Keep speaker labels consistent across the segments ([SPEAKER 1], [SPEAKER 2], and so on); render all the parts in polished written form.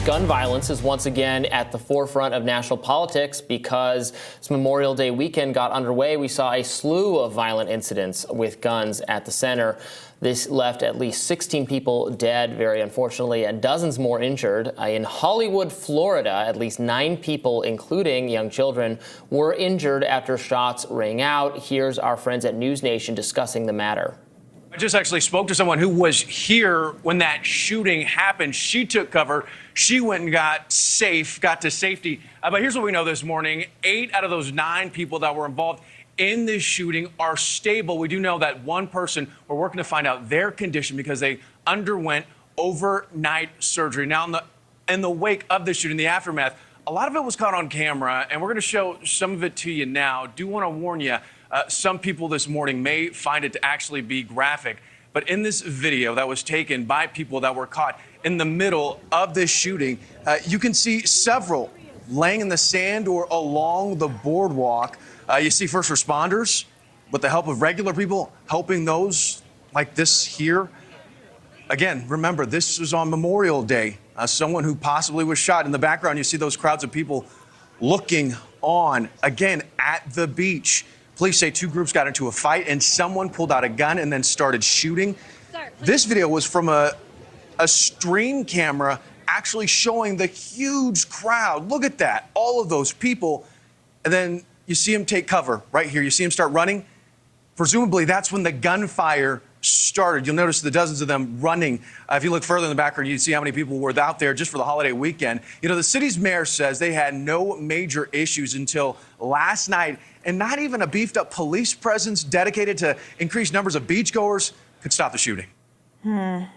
[SPEAKER 1] gun violence is once again at the forefront of national politics because this Memorial Day weekend got underway. We saw a slew of violent incidents with guns at the center. This left at least 16 people dead, very unfortunately, and dozens more injured. In Hollywood, Florida, at least 9 people, including young children, were injured after shots rang out. Here's our friends at News Nation discussing the matter.
[SPEAKER 2] I just actually spoke to someone who was here when that shooting happened. She took cover. She went and got to safety. But here's what we know this morning. 8 out of those 9 people that were involved in this shooting are stable. We do know that one person, we're working to find out their condition because they underwent overnight surgery. Now, in the wake of the shooting, the aftermath, a lot of it was caught on camera, and we're going to show some of it to you now. Do want to warn you, some people this morning may find it to actually be graphic. But in this video that was taken by people that were caught in the middle of this shooting, you can see several laying in the sand or along the boardwalk. You see first responders with the help of regular people helping those like this here. Again, remember, this was on Memorial Day. Someone who possibly was shot. In the background, you see those crowds of people looking on, again, at the beach. Police say 2 groups got into a fight and someone pulled out a gun and then started shooting. This video was from a stream camera actually showing the huge crowd. Look at that, all of those people. And then you see him take cover right here. You see him start running. Presumably, that's when the gunfire started. You'll notice the dozens of them running. If you look further in the background, you see how many people were out there just for the holiday weekend. You know, the city's mayor says they had no major issues until last night, and not even a beefed up police presence dedicated to increased numbers of beachgoers could stop the shooting.
[SPEAKER 3] And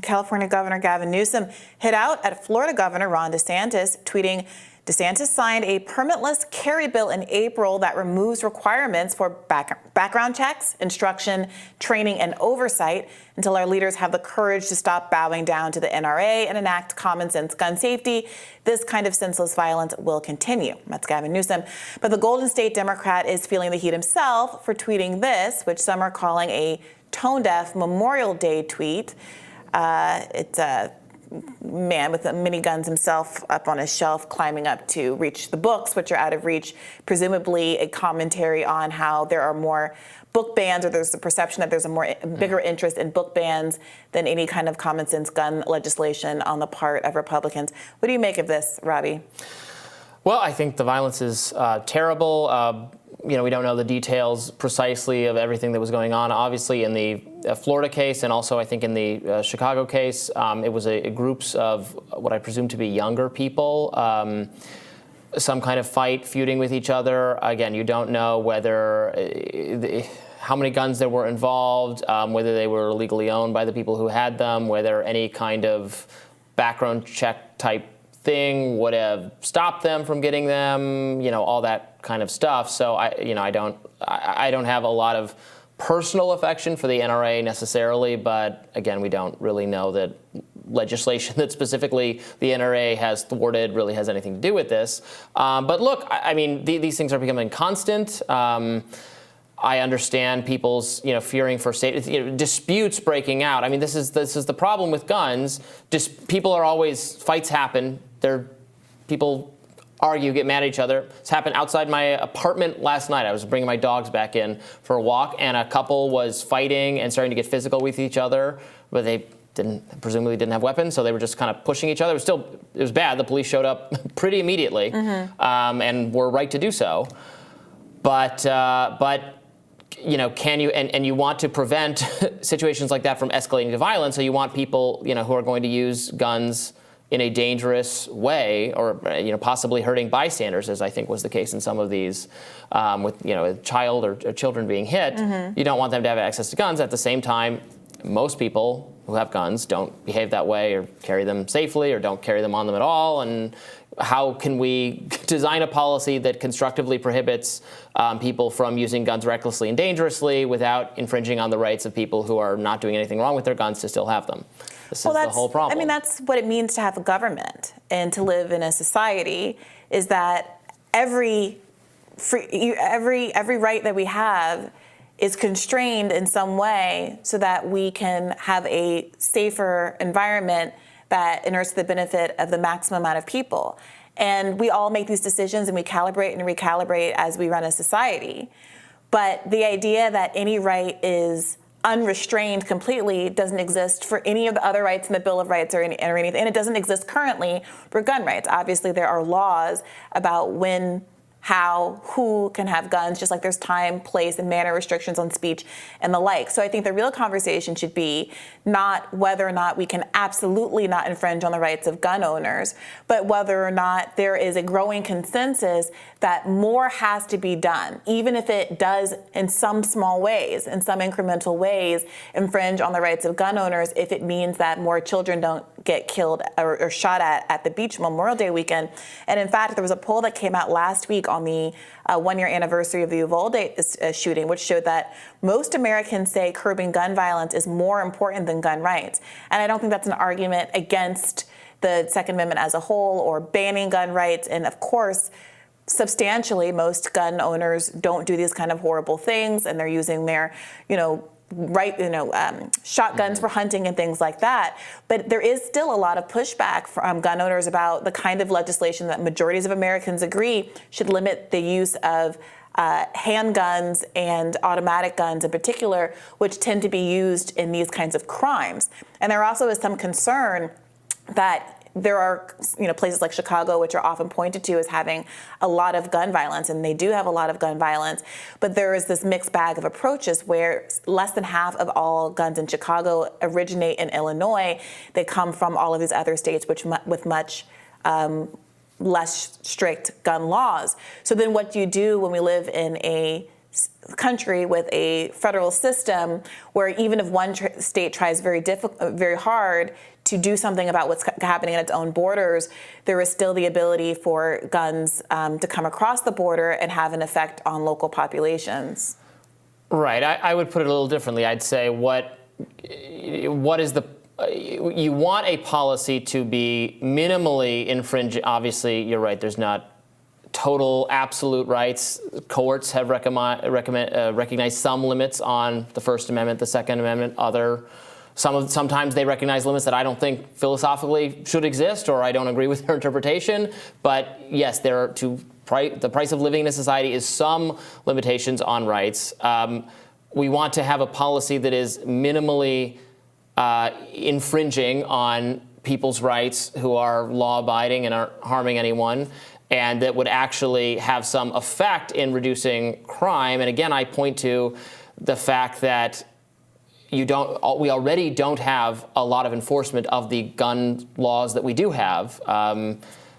[SPEAKER 3] California Governor Gavin Newsom hit out at Florida Governor Ron DeSantis, tweeting, DeSantis signed a permitless carry bill in April that removes requirements for background checks, instruction, training, and oversight until our leaders have the courage to stop bowing down to the NRA and enact common sense gun safety. This kind of senseless violence will continue. That's Gavin Newsom. But the Golden State Democrat is feeling the heat himself for tweeting this, which some are calling a tone-deaf Memorial Day tweet. It's a man with miniguns himself up on a shelf climbing up to reach the books, which are out of reach, presumably a commentary on how there are more book bans, or there's the perception that there's a bigger interest in book bans than any kind of common sense gun legislation on the part of Republicans. What do you make of this, Robby?
[SPEAKER 1] Well, I think the violence is terrible. We don't know the details precisely of everything that was going on. Obviously, in the Florida case, and also I think in the Chicago case, it was groups of what I presume to be younger people, some kind of fight, feuding with each other. Again, you don't know whether how many guns there were involved, whether they were legally owned by the people who had them, whether any kind of background check type thing would have stopped them from getting them, all that kind of stuff. So I don't have a lot of personal affection for the NRA necessarily, but again, we don't really know that legislation that specifically the NRA has thwarted really has anything to do with this. But look, these things are becoming constant. I understand people's, fearing for safety, disputes breaking out. I mean, this is the problem with guns. Fights happen. People argue, get mad at each other. This happened outside my apartment last night. I was bringing my dogs back in for a walk, and a couple was fighting and starting to get physical with each other, but they presumably didn't have weapons, so they were just kind of pushing each other. It was bad. The police showed up pretty immediately, and were right to do so. But can you, and you want to prevent situations like that from escalating to violence, so you want people, who are going to use guns in a dangerous way, or possibly hurting bystanders, as I think was the case in some of these, with a child or children being hit. You don't want them to have access to guns. At the same time, most people who have guns don't behave that way, or carry them safely, or don't carry them on them at all. And how can we design a policy that constructively prohibits people from using guns recklessly and dangerously without infringing on the rights of people who are not doing anything wrong with their guns to still have them? This is the whole problem.
[SPEAKER 3] That's what it means to have a government and to live in a society, is that every right that we have is constrained in some way so that we can have a safer environment that inures to the benefit of the maximum amount of people. And we all make these decisions and we calibrate and recalibrate as we run a society. But the idea that any right is unrestrained completely doesn't exist for any of the other rights in the Bill of Rights or anything. And it doesn't exist currently for gun rights. Obviously, there are laws about when, how, who can have guns, just like there's time, place, and manner restrictions on speech and the like. So I think the real conversation should be not whether or not we can absolutely not infringe on the rights of gun owners, but whether or not there is a growing consensus that more has to be done, even if it does in some small ways, in some incremental ways, infringe on the rights of gun owners if it means that more children don't get killed or shot at the beach Memorial Day weekend. And in fact, there was a poll that came out last week on the one-year anniversary of the Uvalde shooting, which showed that most Americans say curbing gun violence is more important than gun rights. And I don't think that's an argument against the Second Amendment as a whole or banning gun rights. And of course, substantially, most gun owners don't do these kind of horrible things, and they're using their, shotguns for hunting and things like that. But there is still a lot of pushback from gun owners about the kind of legislation that majorities of Americans agree should limit the use of handguns and automatic guns in particular, which tend to be used in these kinds of crimes. And there also is some concern that there are, places like Chicago, which are often pointed to as having a lot of gun violence, and they do have a lot of gun violence. But there is this mixed bag of approaches where less than half of all guns in Chicago originate in Illinois. They come from all of these other states, with much less strict gun laws. So then, what do you do when we live in a country with a federal system where even if one state tries very hard to do something about what's happening at its own borders, there is still the ability for guns to come across the border and have an effect on local populations? Right.
[SPEAKER 1] I would put it a little differently. I'd say what is the you want a policy to be minimally infringing. Obviously, you're right. There's not total absolute rights. Courts have recognized some limits on the First Amendment, the Second Amendment, sometimes they recognize limits that I don't think philosophically should exist, or I don't agree with their interpretation. But yes, the price of living in a society is some limitations on rights. We want to have a policy that is minimally infringing on people's rights who are law-abiding and aren't harming anyone, and that would actually have some effect in reducing crime. And again, I point to the fact that we already don't have a lot of enforcement of the gun laws that we do have.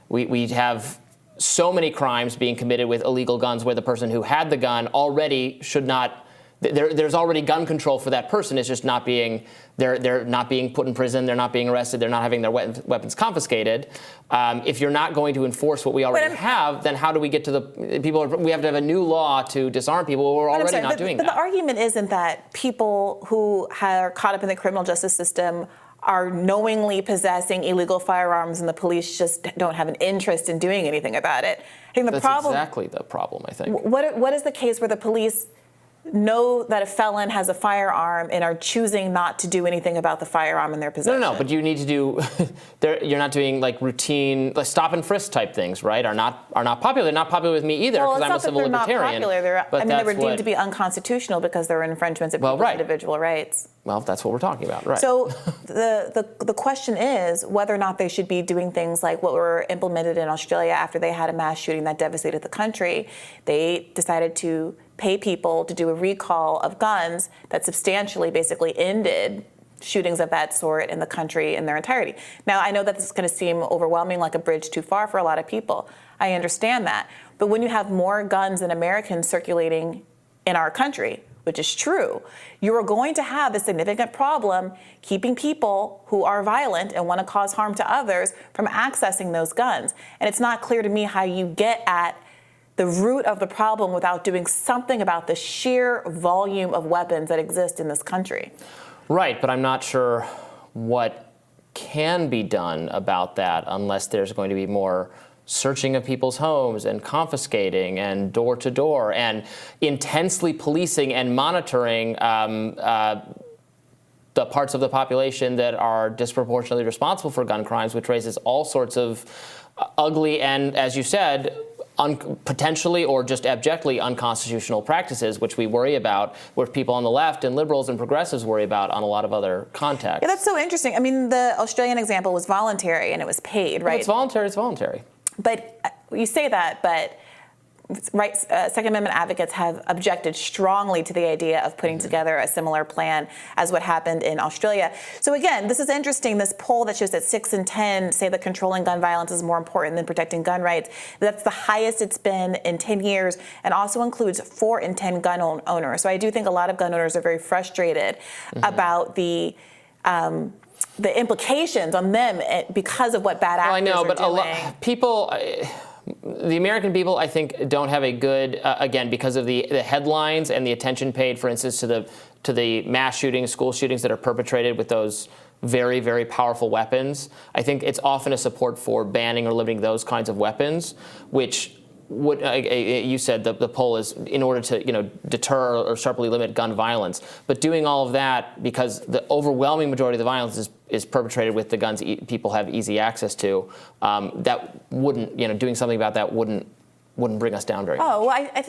[SPEAKER 1] We have so many crimes being committed with illegal guns where the person who had the gun already should not. There's already gun control for that person. It's just not being. They're not being put in prison. They're not being arrested. They're not having their weapons confiscated. If you're not going to enforce what we already have, then how do we get to the people? We have to have a new law to disarm people. We're already not doing that.
[SPEAKER 3] But the argument isn't that people who are caught up in the criminal justice system are knowingly possessing illegal firearms, and the police just don't have an interest in doing anything about it. I think
[SPEAKER 1] That's exactly the problem, I think.
[SPEAKER 3] What is the case where the police know that a felon has a firearm and are choosing not to do anything about the firearm in their possession?
[SPEAKER 1] No, but you need to do. You're not doing like routine, like stop and frisk type things, right? Are not popular. They're not popular with me either because I'm a civil libertarian.
[SPEAKER 3] Well, it's not that they're not popular. They were deemed to be unconstitutional because there were infringements of people's individual rights.
[SPEAKER 1] Well, that's what we're talking about, right?
[SPEAKER 3] So the question is whether or not they should be doing things like what were implemented in Australia after they had a mass shooting that devastated the country. They decided to pay people to do a recall of guns that substantially basically ended shootings of that sort in the country in their entirety. Now, I know that this is going to seem overwhelming, like a bridge too far for a lot of people. I understand that. But when you have more guns than Americans circulating in our country, which is true, you are going to have a significant problem keeping people who are violent and want to cause harm to others from accessing those guns. And it's not clear to me how you get at the root of the problem without doing something about the sheer volume of weapons that exist in this country.
[SPEAKER 1] Right, but I'm not sure what can be done about that unless there's going to be more searching of people's homes and confiscating and door-to-door and intensely policing and monitoring the parts of the population that are disproportionately responsible for gun crimes, which raises all sorts of ugly and, as you said, potentially or just abjectly unconstitutional practices, which we worry about, which people on the left and liberals and progressives worry about on a lot of other contexts.
[SPEAKER 3] Yeah, that's so interesting. I mean, the Australian example was voluntary and it was paid, right?
[SPEAKER 1] Well, it's voluntary, it's voluntary.
[SPEAKER 3] But you say that, but Second Amendment advocates have objected strongly to the idea of putting together a similar plan as what happened in Australia. So again, this is interesting. This poll that shows that 6 in 10 say that controlling gun violence is more important than protecting gun rights. That's the highest it's been in 10 years and also includes 4 in 10 gun owners. So I do think a lot of gun owners are very frustrated about the implications on them because of what bad actors are doing.
[SPEAKER 1] Well, I know, but people... The American people, I think, don't have a good, again, because of the headlines and the attention paid, for instance, to the mass shootings, school shootings that are perpetrated with those very, very powerful weapons. I think it's often a support for banning or limiting those kinds of weapons, which would, you said the poll is in order to deter or sharply limit gun violence. But doing all of that because the overwhelming majority of the violence is perpetrated with the guns people have easy access to, that wouldn't, doing something about that wouldn't bring us down very much.
[SPEAKER 3] Oh, well,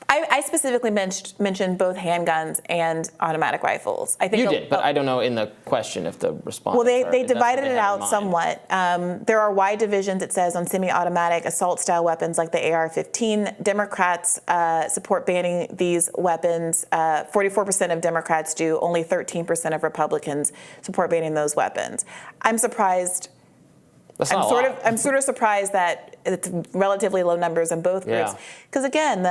[SPEAKER 3] I specifically mentioned both handguns and automatic rifles. I think
[SPEAKER 1] you did, but I don't know in the question if the response.
[SPEAKER 3] Well, they divided it out somewhat. There are wide divisions, it says, on semi-automatic assault-style weapons like the AR-15. Democrats support banning these weapons. 44% of Democrats do. Only 13% of Republicans support banning those weapons. I'm surprised. I'm sort of surprised that it's relatively low numbers in both groups. Because again,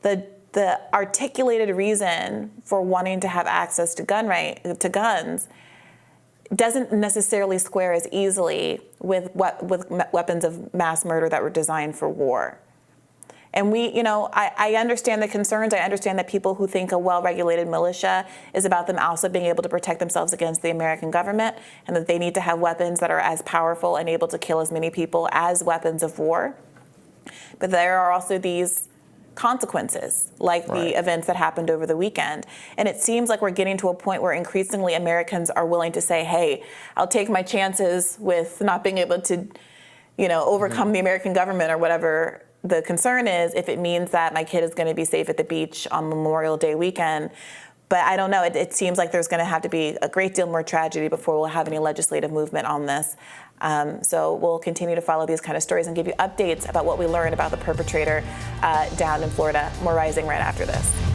[SPEAKER 3] the articulated reason for wanting to have access to guns doesn't necessarily square as easily with weapons of mass murder that were designed for war. And I understand the concerns. I understand that people who think a well-regulated militia is about them also being able to protect themselves against the American government, and that they need to have weapons that are as powerful and able to kill as many people as weapons of war. But there are also these consequences, like the events that happened over the weekend. And it seems like we're getting to a point where increasingly Americans are willing to say, hey, I'll take my chances with not being able to, overcome the American government or whatever the concern is, if it means that my kid is going to be safe at the beach on Memorial Day weekend. But I don't know. It seems like there's going to have to be a great deal more tragedy before we'll have any legislative movement on this. So we'll continue to follow these kind of stories and give you updates about what we learn about the perpetrator down in Florida. More Rising right after this.